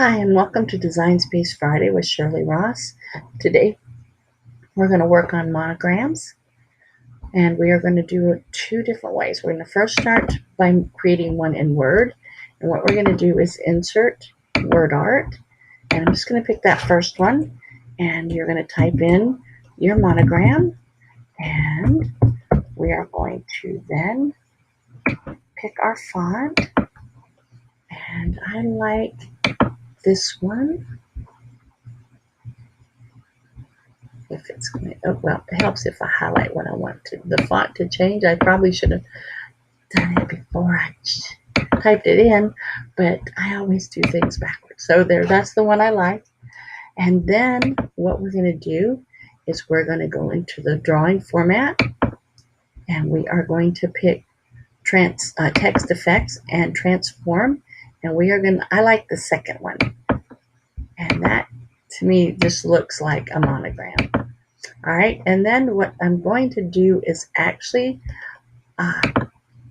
Hi, and welcome to Design Space Friday with Shirley Ross. Today, we're going to work on monograms, and we are going to do it two different ways. We're going to first start by creating one in Word, and what we're going to do is insert word art, and I'm just going to pick that first one, and you're going to type in your monogram, and we are going to then pick our font, and I like this one. If it's going to, oh, well, it helps if I highlight what I want the font to change. I probably should have done it before I typed it in, but I always do things backwards. So that's the one I like. And then what we're going to do is we're going to go into the drawing format, and we are going to pick text effects and transform, and we are going to, I like the second one, and that to me just looks like a monogram. All right, and then what I'm going to do is actually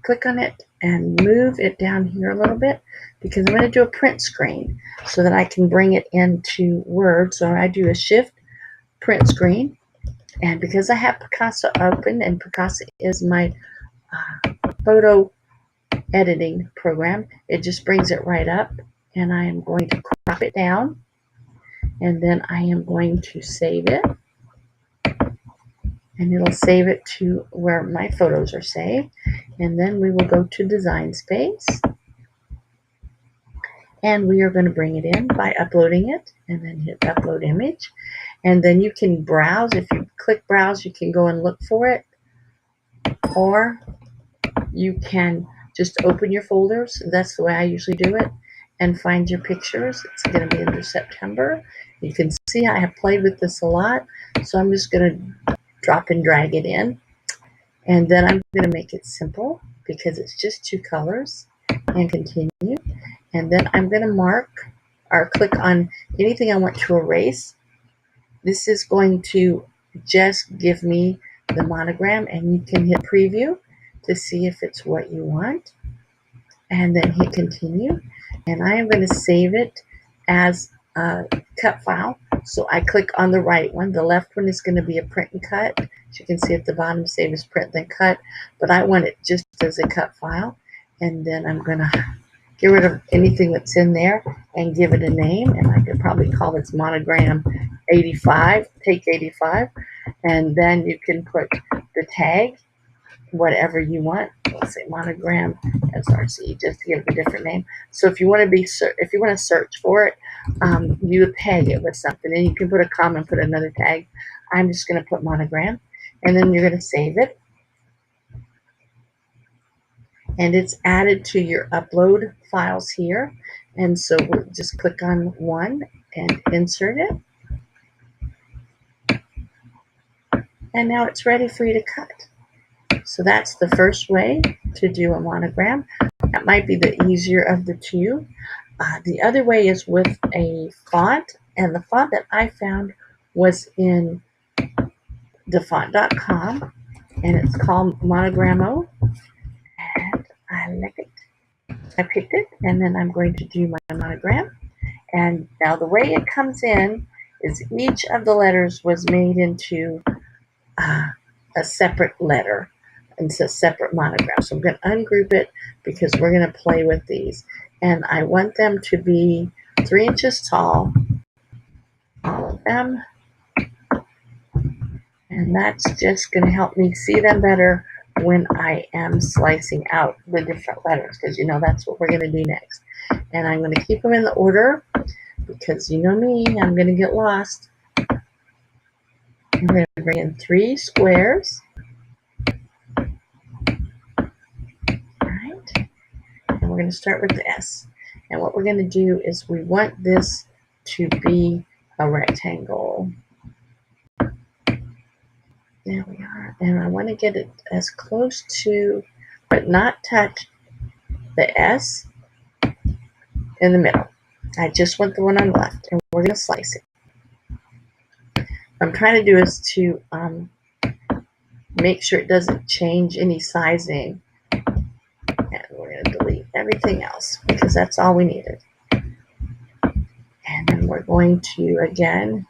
click on it and move it down here a little bit, because I'm going to do a print screen so that I can bring it into Word. So I do a Shift print screen, and because I have Picasa open, and Picasa is my photo editing program, it just brings it right up, and I am going to crop it down, and then I am going to save it. And it'll save it to where my photos are saved. And then we will go to Design Space. And we are going to bring it in by uploading it, and then hit Upload Image. And then you can browse. If you click Browse, you can go and look for it. Or you can just open your folders. That's the way I usually do it. And find your pictures. It's going to be under September. You can see I have played with this a lot. So I'm just going to drop and drag it in, and then I'm going to make it simple because it's just two colors, and continue. And then I'm going to mark or click on anything I want to erase. This is going to just give me the monogram, and you can hit preview to see if it's what you want, and then hit continue. And I am going to save it as a cut file. So I click on the right one. The left one is going to be a print and cut. As you can see at the bottom, save as print then cut. But I want it just as a cut file. And then I'm going to get rid of anything that's in there and give it a name. And I could probably call this monogram 85, take 85. And then you can put the tag, whatever you want. Let's say monogram SRC, just to give it a different name. So if you want to search for it, you would tag it with something, and you can put a comma and put another tag. I'm just going to put monogram, and then you're going to save it, and it's added to your upload files here. And so we'll just click on one and insert it, and now it's ready for you to cut. So that's the first way to do a monogram. That might be the easier of the two. The other way is with a font, and the font that I found was in thefont.com, and it's called Monogramo, and I like it. I picked it, and then I'm going to do my monogram. And now the way it comes in is each of the letters was made into a separate letter. It's a separate monogram. So I'm going to ungroup it because we're going to play with these. And I want them to be 3 inches tall, all of them. And that's just going to help me see them better when I am slicing out the different letters, because that's what we're going to do next. And I'm going to keep them in the order because you know me, I'm going to get lost. I'm going to bring in 3 squares. We're going to start with the S. And what we're going to do is we want this to be a rectangle. There we are. And I want to get it as close to, but not touch the S in the middle. I just want the one on the left, and we're going to slice it. What I'm trying to do is to make sure it doesn't change any sizing. And we're going to delete everything else because that's all we needed. And then we're going to, again,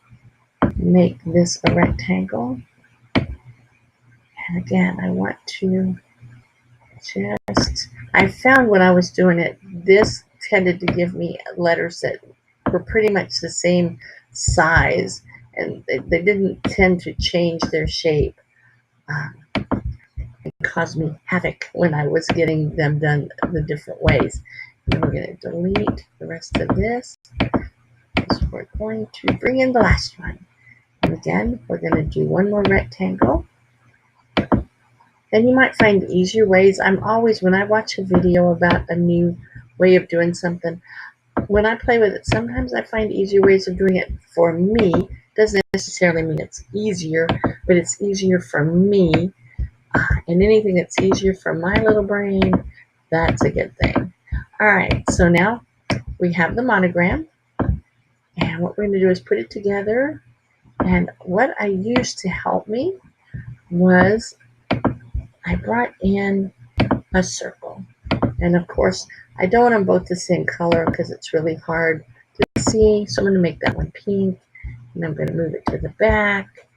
make this a rectangle. And again, I want to I found when I was doing it, this tended to give me letters that were pretty much the same size, and they didn't tend to change their shape. It caused me havoc when I was getting them done the different ways. And we're going to delete the rest of this. So we're going to bring in the last one. And again, we're going to do one more rectangle. And you might find easier ways. I'm always, when I watch a video about a new way of doing something, when I play with it, sometimes I find easier ways of doing it for me. Doesn't necessarily mean it's easier, but it's easier for me. And anything that's easier for my little brain, that's a good thing. All right, so now we have the monogram. And what we're going to do is put it together. And what I used to help me was I brought in a circle. And of course, I don't want them both the same color because it's really hard to see. So I'm going to make that one pink. And I'm going to move it to the back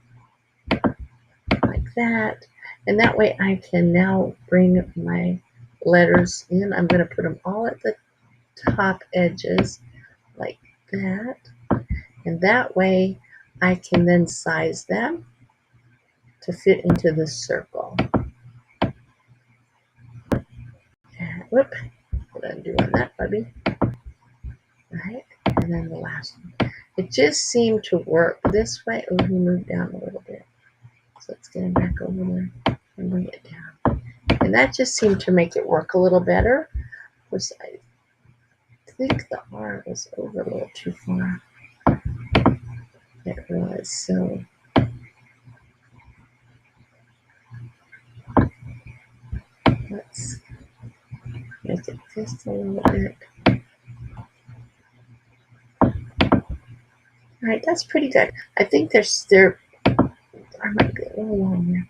like that. And that way I can now bring my letters in. I'm going to put them all at the top edges like that. And that way I can then size them to fit into the circle. And, whoop, put undo on that, Bubby. Right, and then the last one. It just seemed to work this way. Oh, he moved down a little bit. So let's get him back over there and bring it down. And that just seemed to make it work a little better. Which I think the R was over a little too far. It was, so let's make it just a little bit. All right, that's pretty good. I think there might be a little longer.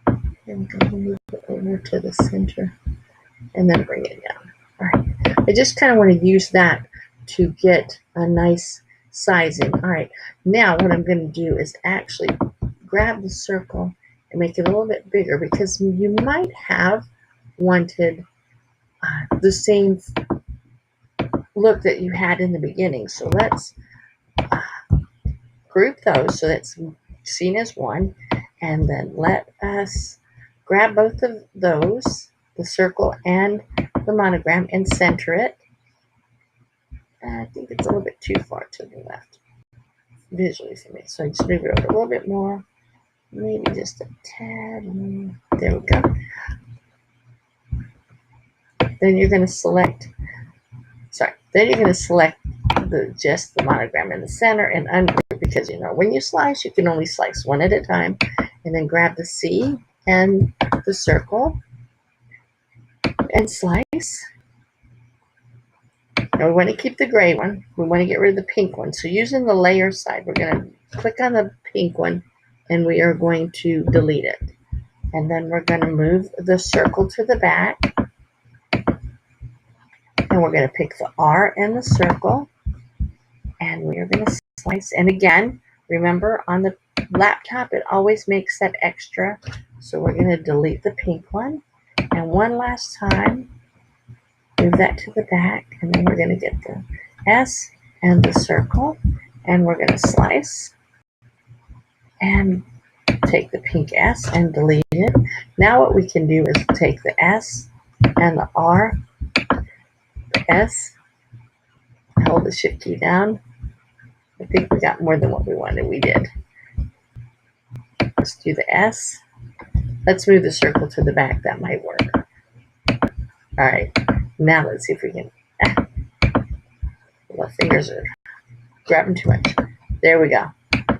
I'm going to move it over to the center and then bring it down. All right, I just kind of want to use that to get a nice sizing. All right, now what I'm going to do is actually grab the circle and make it a little bit bigger because you might have wanted the same look that you had in the beginning. So let's group those so that's seen as one, and then let us grab both of those, the circle and the monogram, and center it. I think it's a little bit too far to the left visually for me, so I just move it over a little bit more, maybe just a tad more. There we go. Then you're going to select, just the monogram in the center and ungroup, because you know when you slice, you can only slice one at a time. And then grab the C and the circle and slice. Now we want to keep the gray one. We want to get rid of the pink one. So using the layer side, we're going to click on the pink one and we are going to delete it. And then we're going to move the circle to the back. And we're going to pick the R and the circle. And we are going to slice. And again, remember on the laptop, it always makes that extra. So we're going to delete the pink one. And one last time, move that to the back. And then we're going to get the S and the circle. And we're going to slice. And take the pink S and delete it. Now what we can do is take the S and the R, the S, hold the shift key down. I think we got more than what we wanted. We did. Let's do the S. Let's move the circle to the back. That might work. All right. Now let's see if we can. My fingers are grabbing too much. There we go.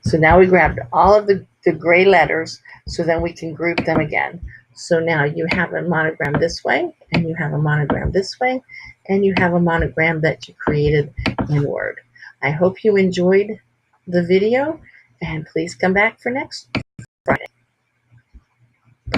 So now we grabbed all of the gray letters, so then we can group them again. So now you have a monogram this way, and you have a monogram this way, and you have a monogram that you created in Word. I hope you enjoyed the video, and please come back for next